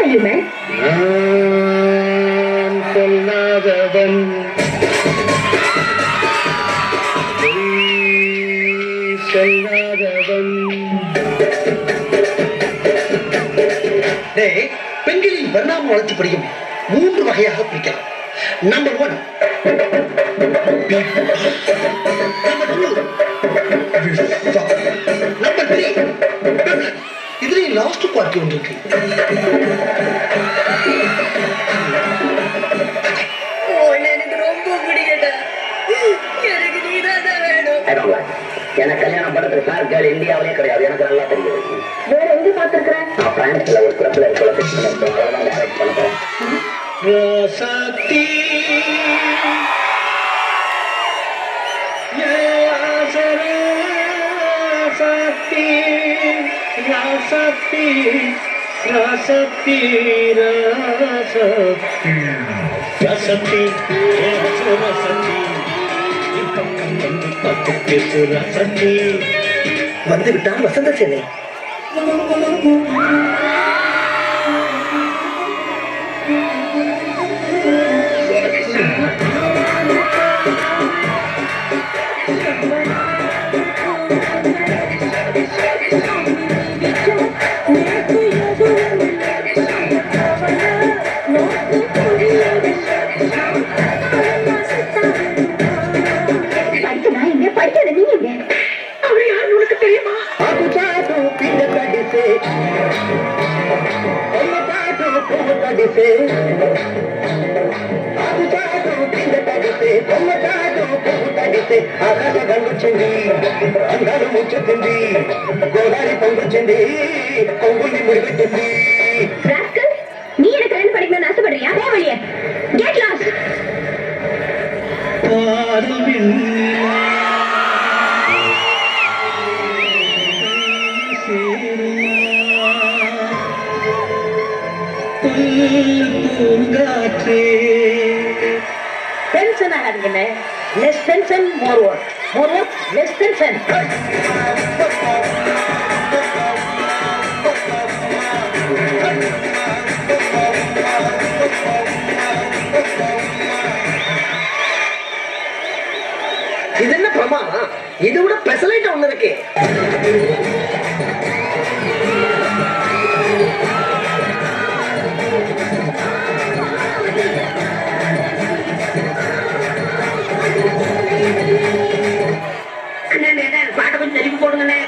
are you, man? நான் சொல்லாதவன் சொல்லாதவன். பெண்களின் பரிணாம வளர்ச்சி படியும் 3 வகையாக பிரிக்கலாம். நம்பர் 1, நம்பர் 3, இதுலயும் லாஸ்ட் பார்ட்டி ஒன்று இருக்கு. எனக்கு ரொம்ப பிடிக்கட்ட. எனக்கு நீதான் வேணும். எனக்கு கல்யாணம் பண்றது சார் கேள் இந்தியாவிலே கிடையாது. எனக்கு நல்லா தெரியும். வேற எங்க பாத்துருக்கேன்? நான் பிரான்ஸ்ல ஒரு கிளப்ல இருக்க மேரேஜ் பண்ண போறேன். ராசாத்தி ராசாத்தி ராசாத்தி ராசாத்தி ராசாத்தி ராசாத்தி வந்து விட்டான் வசந்த சேனை. ఆకాశ గంగొచ్చింది, అందాలు ముచ్చుతుంది, గోదావరి పొంగొచ్చింది, కొంగుల్ని ముడిపెట్టింది. நீ எனக்கு ரெண்டு படிக்கணும்னு ஆசைப்படுறியா? வழியே கெட் லாஸ்ட். Tension ஆகாதீங்க. Less tension, more work. More work, less tension. இது என்ன பிரமாதம்? இது விட பெசலைட் ஒண்ணு இருக்கு. பாட்ட கொஞ்சம் தெரிவி போடுங்கண்ணே.